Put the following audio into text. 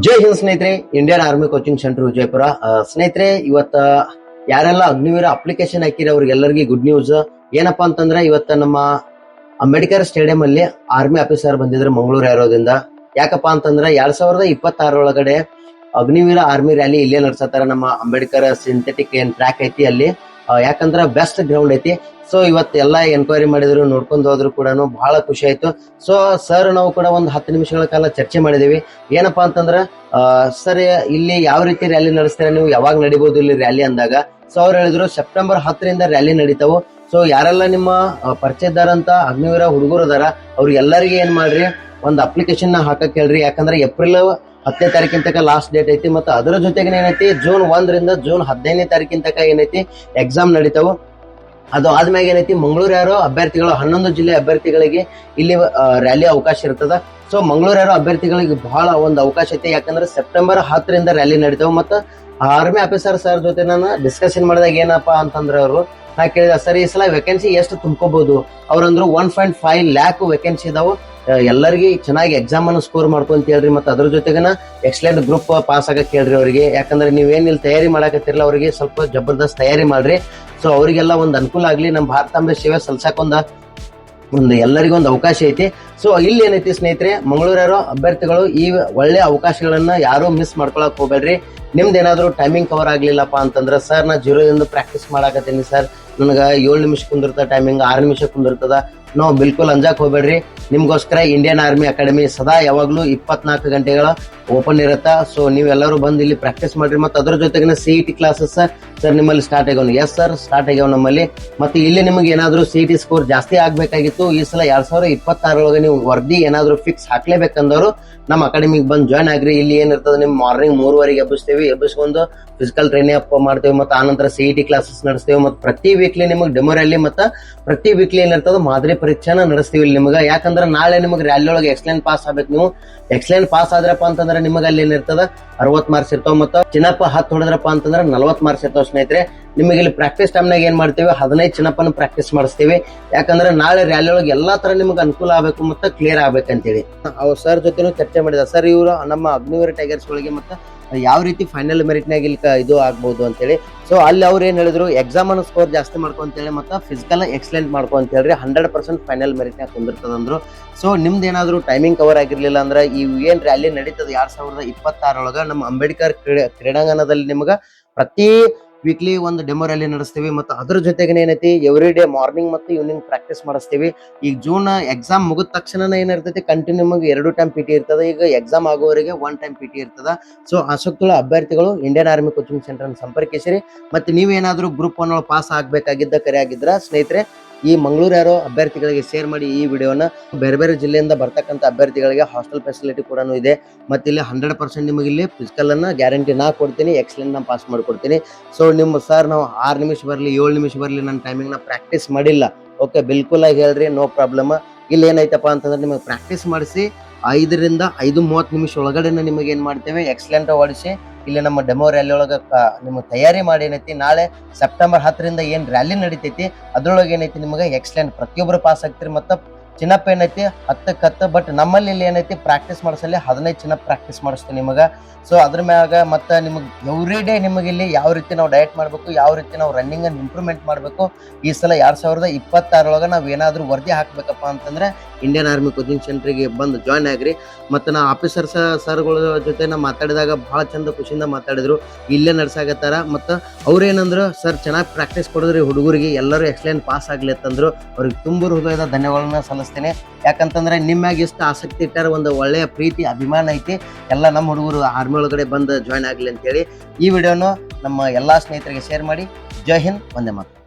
ಜೈ ಹಿಂದ್ ಸ್ನೇಹಿತರೆ, Indian army coaching centre Vijayapura. ಸ್ನೇಹಿತರೆ, ಇವತ್ತ ಯಾರೆಲ್ಲ ಅಗ್ನಿವೀರ ಅಪ್ಲಿಕೇಶನ್ ಹಾಕಿರಿ ಅವ್ರಿಗೆಲ್ಲರಿಗೂ ಗುಡ್ ನ್ಯೂಸ್. ಏನಪ್ಪಾ ಅಂತಂದ್ರೆ, ಇವತ್ತ ನಮ್ಮ ಅಂಬೇಡ್ಕರ್ ಸ್ಟೇಡಿಯಂ ಅಲ್ಲಿ ಆರ್ಮಿ ಆಫೀಸರ್ ಬಂದಿದ್ರು ಮಂಗಳೂರು ಏರೋದಿಂದ. ಯಾಕಪ್ಪಾ ಅಂತಂದ್ರೆ 2026 ಒಳಗಡೆ ಅಗ್ನಿವೀರ ಆರ್ಮಿ ರ್ಯಾಲಿ ಇಲ್ಲೇ ನಡ್ಸತ್ತಾರ. ನಮ್ಮ ಅಂಬೇಡ್ಕರ್ ಸಿಂಥೆಟಿಕ್ ಏನ್ ಟ್ರ್ಯಾಕ್ ಐತಿ ಅಲ್ಲಿ, ಯಾಕಂದ್ರ ಬೆಸ್ಟ್ ಗ್ರೌಂಡ್ ಐತಿ. ಸೊ ಇವತ್ತೆಲ್ಲ ಎನ್ಕ್ವೈರಿ ಮಾಡಿದ್ರು, ನೋಡ್ಕೊಂಡು ಹೋದ್ರು ಕೂಡ ಬಹಳ ಖುಷಿ ಆಯ್ತು. ಸೊ ಸರ್ ನಾವು ಕೂಡ ಒಂದು 10 ನಿಮಿಷಗಳ ಕಾಲ ಚರ್ಚೆ ಮಾಡಿದೀವಿ. ಏನಪ್ಪಾ ಅಂತಂದ್ರ ಸರ್ ಇಲ್ಲಿ ಯಾವ ರೀತಿ ರ್ಯಾಲಿ ನಡೆಸ್ತೀರಾ ನೀವು, ಯಾವಾಗ ನಡಿಬಹುದು ಇಲ್ಲಿ ರ್ಯಾಲಿ ಅಂದಾಗ, ಸೊ ಅವ್ರು ಹೇಳಿದ್ರು ಸೆಪ್ಟೆಂಬರ್ 10ರಿಂದ ರ್ಯಾಲಿ ನಡೀತಾವು. ಸೊ ಯಾರೆಲ್ಲ ನಿಮ್ಮ ಪರಿಚಯದಾರಂತ ಅಗ್ನಿವೀರ ಹುಡುಗರು ಅದಾರ ಅವ್ರಿಗೆಲ್ಲರಿಗೆ ಏನ್ ಮಾಡ್ರಿ, ಒಂದು ಅಪ್ಲಿಕೇಶನ್ ಹಾಕಕ್ ಹೇಳ್ರಿ. ಯಾಕಂದ್ರೆ ಏಪ್ರಿಲ್ 10ನೇ ತಾರೀಕಿನ ತನಕ ಲಾಸ್ಟ್ ಡೇಟ್ ಐತಿ. ಮತ್ತು ಅದರ ಜೊತೆಗೆ ಏನೈತಿ, ಜೂನ್ 1ರಿಂದ ಜೂನ್ 15ನೇ ತಾರೀಕಿನ ತನಕ ಏನೈತಿ ಎಕ್ಸಾಮ್ ನಡೀತಾವು. ಅದು ಆದ್ಮ್ಯಾಗ ಏನೈತಿ, ಮಂಗಳೂರು ಯಾರೋ ಅಭ್ಯರ್ಥಿಗಳು 11 ಜಿಲ್ಲೆ ಅಭ್ಯರ್ಥಿಗಳಿಗೆ ಇಲ್ಲಿ ರ್ಯಾಲಿ ಅವಕಾಶ ಇರ್ತದ. ಸೊ ಮಂಗಳೂರು ಯಾರೋ ಅಭ್ಯರ್ಥಿಗಳಿಗೆ ಬಹಳ ಒಂದು ಅವಕಾಶ ಐತಿ. ಯಾಕಂದ್ರೆ ಸೆಪ್ಟೆಂಬರ್ 10ರಿಂದ ರ್ಯಾಲಿ ನಡೀತಾವ. ಮತ್ತು ಆರ್ಮಿ ಆಫೀಸರ್ ಸರ್ ಜೊತೆ ನಾನು ಡಿಸ್ಕಷನ್ ಮಾಡಿದಾಗ ಏನಪ್ಪಾ ಅಂತಂದ್ರೆ, ಅವರು ನಾ ಕೇಳಿದ, ಸರ್ ಈ ಸಲ ವೇಕೆನ್ಸಿ ಎಷ್ಟು ತುಂಬ್ಕೋಬಹುದು? ಅವ್ರಂದ್ರು 1.5 ಲ್ಯಾಕ್ ವೇಕೆನ್ಸಿ ಇದಾವು, ಎಲ್ಲರಿಗೆ ಚೆನ್ನಾಗಿ ಎಕ್ಸಾಮ್ ಅನ್ನು ಸ್ಕೋರ್ ಮಾಡ್ಕೊಂತ ಹೇಳ್ರಿ. ಮತ್ತೆ ಅದ್ರ ಜೊತೆಗನ ಎಕ್ಸಲೆಂಟ್ ಗ್ರೂಪ್ ಪಾಸ್ ಆಗಕ್ ಹೇಳ್ರಿ ಅವರಿಗೆ. ಯಾಕಂದ್ರೆ ನೀವೇನ್ ಇಲ್ಲಿ ತಯಾರಿ ಮಾಡಕತ್ತಿರಲ್ಲ, ಅವರಿಗೆ ಸ್ವಲ್ಪ ಜಬರ್ದಸ್ತ್ ತಯಾರಿ ಮಾಡ್ರಿ. ಸೊ ಅವರಿಗೆಲ್ಲ ಒಂದು ಅನುಕೂಲ ಆಗ್ಲಿ, ನಮ್ಮ ಭಾರತಾಂಬೆ ಸೇವೆ ಸಲ್ಸಕ್ ಒಂದು ಎಲ್ಲರಿಗೂ ಒಂದು ಅವಕಾಶ ಐತಿ. ಸೊ ಇಲ್ಲಿ ಏನೈತಿ ಸ್ನೇಹಿತರೆ, ಮಂಗಳೂರು ಅಭ್ಯರ್ಥಿಗಳು ಈ ಒಳ್ಳೆ ಅವಕಾಶಗಳನ್ನ ಯಾರು ಮಿಸ್ ಮಾಡ್ಕೊಳಕ್ ಹೋಗ್ಬೇಡ್ರಿ. ನಿಮ್ದು ಏನಾದ್ರು ಟೈಮಿಂಗ್ ಕವರ್ ಆಗ್ಲಿಲ್ಲಪ್ಪ ಅಂತಂದ್ರೆ, ಸರ್ ನಾ 0ದಿಂದ ಪ್ರಾಕ್ಟೀಸ್ ಮಾಡಾಕತ್ತೀನಿ ಸರ್, ನನಗ 7 ನಿಮಿಷ ಕುಂದಿರ್ತದ ಟೈಮಿಂಗ್, 6 ನಿಮಿಷ ಕುಂದಿರ್ತದ, ನಾವು ಬಿಲ್ಕುಲ್ ಅಂಜಾಕ್ ಹೋಗ್ಬೇಡ್ರಿ. ನಿಮ್ಗೋಸ್ಕರ ಇಂಡಿಯನ್ ಆರ್ಮಿ ಅಕಾಡೆಮಿ ಸದಾ ಯಾವಾಗ್ಲೂ 24 ಗಂಟೆಗಳ ಓಪನ್ ಇರುತ್ತಾ. ಸೊ ನೀವೆಲ್ಲರೂ ಬಂದು ಇಲ್ಲಿ ಪ್ರಾಕ್ಟೀಸ್ ಮಾಡ್ರಿ. ಮತ್ತೆ ಅದ್ರ ಜೊತೆಗೆ CET ಕ್ಲಾಸಸ್ ಸರ್ ನಿಮ್ಮಲ್ಲಿ ಸ್ಟಾರ್ಟ್ ಆಗ್ಯಾವ. ಎಸ್ ಸರ್, ಸ್ಟಾರ್ಟ್ ಆಗ್ಯಾವ ನಮ್ಮಲ್ಲಿ. ಮತ್ತೆ ಇಲ್ಲಿ ನಿಮಗೆ ಏನಾದ್ರು CET ಸ್ಕೋರ್ ಜಾಸ್ತಿ ಆಗ್ಬೇಕಾಗಿತ್ತು, ಈ ಸಲ 2026 ಒಳಗೆ ನೀವು ವರದಿ ಏನಾದ್ರು ಫಿಕ್ಸ್ ಹಾಕ್ಲೇಬೇಕಂದವರು ನಮ್ಮ ಅಕಾಡೆಮಿಗೆ ಬಂದು ಜಾಯ್ನ್ ಆಗ್ರಿ. ಇಲ್ಲಿ ಏನಿರ್ತದೆ, ನಿಮ್ ಮಾರ್ನಿಂಗ್ 3:30ಗೆ ಎಬ್ಬಿಸ್ಕೊಂಡು ಫಿಸಿಕಲ್ ಟ್ರೈನಿಂಗ್ ಅಪ್ ಮಾಡ್ತೇವೆ. ಮತ್ತೆ ಆನಂತರ CET ಕ್ಲಾಸಸ್ ನಡೆಸ್ತೇವೆ. ಮತ್ತೆ ಪ್ರತಿ ವೀಕ್ಲಿ ನಿಮಗೆ ಡೆಮೋ ರ್ಯಾಲಿ ಮತ್ತೆ ಪ್ರತಿ ವೀಕ್ಲಿ ಏನಿರ್ತದೆ ಮಾದರಿ ಪರೀಕ್ಷೆನ ನಡೆಸ್ತೀವಿ ಇಲ್ಲಿ ನಿಮಗೆ. ಯಾಕಂದ್ರೆ ನಾಳೆ ನಿಮಗೆ ರ್ಯಾಲಿ ಒಳಗೆ ಎಕ್ಸಲೆಂಟ್ ಪಾಸ್ ಆಗ್ಬೇಕು. ನೀವು ಎಕ್ಸಲೆಂಟ್ ಪಾಸ್ ಆದ್ರಪ್ಪ ಅಂತಂದ್ರೆ ನಿಮಗೆ ಅಲ್ಲಿ ಏನಿರ್ತದ 60 ಮಾರ್ಕ್ಸ್ ಇರ್ತಾವ. ಮತ್ತೆ ಚಿನ್ನಪ್ಪ 10 ಹೊಡೆದ್ರಪ್ಪ ಅಂತಂದ್ರೆ 40 ಮಾರ್ಕ್ಸ್ ಇರ್ತಾವ. ಸ್ನೇಹಿತರೆ, ನಿಮಗೆ ಇಲ್ಲಿ ಪ್ರಾಕ್ಟೀಸ್ ಟೈಮ್ನಾಗ ಏನ್ ಮಾಡ್ತೀವಿ, 15 ಚಿನ್ನಪ್ಪನ ಪ್ರಾಕ್ಟೀಸ್ ಮಾಡಿಸ್ತೀವಿ. ಯಾಕಂದ್ರೆ ನಾಳೆ ರ್ಯಾಲಿ ಒಳಗೆ ಎಲ್ಲಾ ತರ ನಿಮ್ಗೆ ಅನುಕೂಲ ಆಗ್ಬೇಕು ಮತ್ತೆ ಕ್ಲಿಯರ್ ಆಗ್ಬೇಕಂತೇಳಿ ಅವ್ರ ಸರ್ ಜೊತೆನೂ ಚರ್ಚೆ ಮಾಡಿದ. ಸರ್ ಇವರು ನಮ್ಮ ಅಗ್ನಿವೀರ ಟೈಗರ್ಸ್ ಗಳಿಗೆ ಮತ್ತೆ ಯಾವ ರೀತಿ ಫೈನಲ್ ಮೆರಿಟ್ನಾಗ ಇಲ್ಲಿ ಇದು ಆಗ್ಬಹುದು ಅಂತೇಳಿ. ಸೊ ಅಲ್ಲಿ ಅವ್ರು ಏನ್ ಹೇಳಿದ್ರು, ಎಕ್ಸಾಮ್ ಅನ್ನು ಸ್ಕೋರ್ ಜಾಸ್ತಿ ಮಾಡ್ಕೊಂತೇಳಿ ಮತ್ತೆ ಫಿಸಿಕಲ್ ಎಕ್ಸಲೆಂಟ್ ಮಾಡ್ಕೊಂತ ಹೇಳ್ರಿ, 100% ಫೈನಲ್ ಮೆರಿಟ್ನಾಗ ಕುಂದಿರ್ತದಂದ್ರು. ಸೊ ನಿಮ್ದು ಏನಾದ್ರು ಟೈಮಿಂಗ್ ಕವರ್ ಆಗಿರ್ಲಿಲ್ಲ ಅಂದ್ರೆ, ಈ ಏನ್ ರ್ಯಾಲಿ ನಡೀತದ 2026 ಒಳಗ ನಮ್ಮ ಅಂಬೇಡ್ಕರ್ ಕ್ರೀಡಾಂಗಣದಲ್ಲಿ ನಿಮ್ಗ ಪ್ರತಿ ವೀಕ್ಲಿ ಒಂದು ಡೆಮೋ ರ್ಯಾಲಿ ನಡೆಸ್ತೀವಿ. ಮತ್ತು ಅದ್ರ ಜೊತೆಗೆ ಏನೈತಿ, ಎವ್ರಿ ಡೇ ಮಾರ್ನಿಂಗ್ ಮತ್ತು ಈವ್ನಿಂಗ್ ಪ್ರಾಕ್ಟೀಸ್ ಮಾಡಿಸ್ತೀವಿ. ಈಗ ಜೂನ್ ಎಕ್ಸಾಮ್ ಮುಗಿದ ತಕ್ಷಣ ಏನಿರ್ತೈತಿ, ಕಂಟಿನ್ಯೂ ನಿಮಗೆ 2 ಟೈಮ್ PT ಇರ್ತದೆ. ಈಗ ಎಕ್ಸಾಮ್ ಆಗೋವರೆಗೆ 1 ಟೈಮ್ PT ಇರ್ತದ. ಸೊ ಆಸಕ್ತಿಗಳ ಅಭ್ಯರ್ಥಿಗಳು ಇಂಡಿಯನ್ ಆರ್ಮಿ ಕೋಚಿಂಗ್ ಸೆಂಟರ್ ಸಂಪರ್ಕಿಸಿರಿ. ಮತ್ತೆ ನೀವೇನಾದ್ರೂ ಗ್ರೂಪ್ 1 ಪಾಸ್ ಆಗ್ಬೇಕಾಗಿದ್ದ ಕರೆ ಆಗಿದ್ರ ಸ್ನೇಹಿತರೆ, ಈ ಮಂಗಳೂರು ಯಾರೋ ಅಭ್ಯರ್ಥಿಗಳಿಗೆ ಶೇರ್ ಮಾಡಿ ಈ ವಿಡಿಯೋನ. ಬೇರೆ ಬೇರೆ ಜಿಲ್ಲೆಯಿಂದ ಬರ್ತಕ್ಕಂಥ ಅಭ್ಯರ್ಥಿಗಳಿಗೆ ಹಾಸ್ಟೆಲ್ ಫೆಸಿಲಿಟಿ ಕೂಡ ಇದೆ. ಮತ್ತೆ ಇಲ್ಲಿ 100% ನಿಮಗೆ ಇಲ್ಲಿ ಫಿಸಿಕಲ್ ಅನ್ನ ಗ್ಯಾರಂಟಿ ನಾ ಕೊಡ್ತೀನಿ, ಎಕ್ಸಲೆಂಟ್ ನಾ ಪಾಸ್ ಮಾಡ್ಕೊಡ್ತೀನಿ. ಸೊ ನಿಮ್ಮ ಸರ್ ನಾವು 6 ನಿಮಿಷ ಬರಲಿ 7 ನಿಮಿಷ ಬರಲಿ ನನ್ನ ಟೈಮಿಂಗ್ ನ ಪ್ರಾಕ್ಟೀಸ್ ಮಾಡಿಲ್ಲ, ಓಕೆ ಬಿಲ್ಕುಲ್ ಆಗಿ ಹೇಳ್ರಿ, ನೋ ಪ್ರಾಬ್ಲಮ್. ಇಲ್ಲಿ ಏನೈತಪ್ಪ ಅಂತಂದ್ರೆ, ನಿಮಗೆ ಪ್ರಾಕ್ಟೀಸ್ ಮಾಡಿಸಿ 5ರಿಂದ 5:30 ನಿಮಿಷ ಒಳಗಡೆ ನಿಮಗೆ ಏನ್ ಮಾಡ್ತೇವೆ, ಎಕ್ಸಲೆಂಟ್ ಓಡಿಸಿ ಇಲ್ಲಿ ನಮ್ಮ ಡೆಮೋ ರ್ಯಾಲಿ ಒಳಗ ನಿಮಗೆ ತಯಾರಿ ಮಾಡಿ ಏನೈತಿ, ನಾಳೆ ಸೆಪ್ಟೆಂಬರ್ 10ರಿಂದ ಏನ್ ರ್ಯಾಲಿ ನಡೀತೈತಿ ಅದ್ರೊಳಗೆ ಏನೈತಿ ನಿಮಗೆ ಎಕ್ಸಲೆಂಟ್ ಪ್ರತಿಯೊಬ್ಬರು ಪಾಸ್ ಆಗ್ತೀರಿ. ಮತ್ತೆ ಚಿನ್ನಪ್ಪ ಏನೈತಿ 10 ಬಟ್ ನಮ್ಮಲ್ಲಿ ಇಲ್ಲಿ ಏನೈತಿ ಪ್ರಾಕ್ಟೀಸ್ ಮಾಡಿಸಲಿ 15 ಚಿನ್ನಪ್ಪ ಪ್ರಾಕ್ಟೀಸ್ ಮಾಡಿಸ್ತೀವಿ ನಿಮಗೆ. ಸೊ ಅದ್ರ ಮ್ಯಾಗ ಮತ್ತೆ ನಿಮಗೆ ಎವ್ರಿ ಡೇ ನಿಮಗೆ ಇಲ್ಲಿ ಯಾವ ರೀತಿ ನಾವು ಡಯಟ್ ಮಾಡಬೇಕು, ಯಾವ ರೀತಿ ನಾವು ರನ್ನಿಂಗ್ ಅನ್ನು ಇಂಪ್ರೂವ್ಮೆಂಟ್ ಮಾಡಬೇಕು, ಈ ಸಲ 2026 ಒಳಗೆ ನಾವು ಏನಾದ್ರೂ ವರದಿ ಹಾಕ್ಬೇಕಪ್ಪ ಅಂತಂದ್ರೆ ಇಂಡಿಯನ್ ಆರ್ಮಿ ಕೋಚಿಂಗ್ ಸೆಂಟರ್ಗೆ ಬಂದು ಜಾಯ್ನ್ ಆಗ್ರಿ. ಮತ್ತೆ ನಾ ಆಫೀಸರ್ಸ್ ಸರ್ಗಳ ಜೊತೆ ನಾ ಮಾತಾಡಿದಾಗ ಬಹಳ ಚಂದ ಖುಷಿಯಿಂದ ಮಾತಾಡಿದ್ರು, ಇಲ್ಲೇ ನಡ್ಸಾಗತ್ತಾರ. ಮತ್ತು ಅವ್ರೇನಂದ್ರು, ಸರ್ ಚೆನ್ನಾಗಿ ಪ್ರಾಕ್ಟೀಸ್ ಕೊಡಿದ್ರಿ ಹುಡುಗರಿಗೆ, ಎಲ್ಲರೂ ಎಕ್ಸಲೆಂಟ್ ಪಾಸ್ ಆಗ್ಲಿ ಅಂತಂದ್ರು. ಅವ್ರಿಗೆ ತುಂಬ ಹೃದಯದ ಧನ್ಯವಾದಗಳನ್ನ ಸಲ್ಲಿಸ್ತೇನೆ. ಯಾಕಂತಂದ್ರೆ ನಿಮ್ಮಾಗ ಎಷ್ಟು ಆಸಕ್ತಿ ಇಟ್ಟಾರ, ಒಂದು ಒಳ್ಳೆಯ ಪ್ರೀತಿ ಅಭಿಮಾನ ಐತಿ, ಎಲ್ಲ ನಮ್ಮ ಹುಡುಗರು ಆರ್ಮಿ ಒಳಗಡೆ ಬಂದು ಜಾಯ್ನ್ ಆಗ್ಲಿ ಅಂತೇಳಿ ಈ ವಿಡಿಯೋನು ನಮ್ಮ ಎಲ್ಲಾ ಸ್ನೇಹಿತರಿಗೆ ಶೇರ್ ಮಾಡಿ. ಜೈ ಹಿಂದ್, ವಂದೇ ಮಾತರಂ.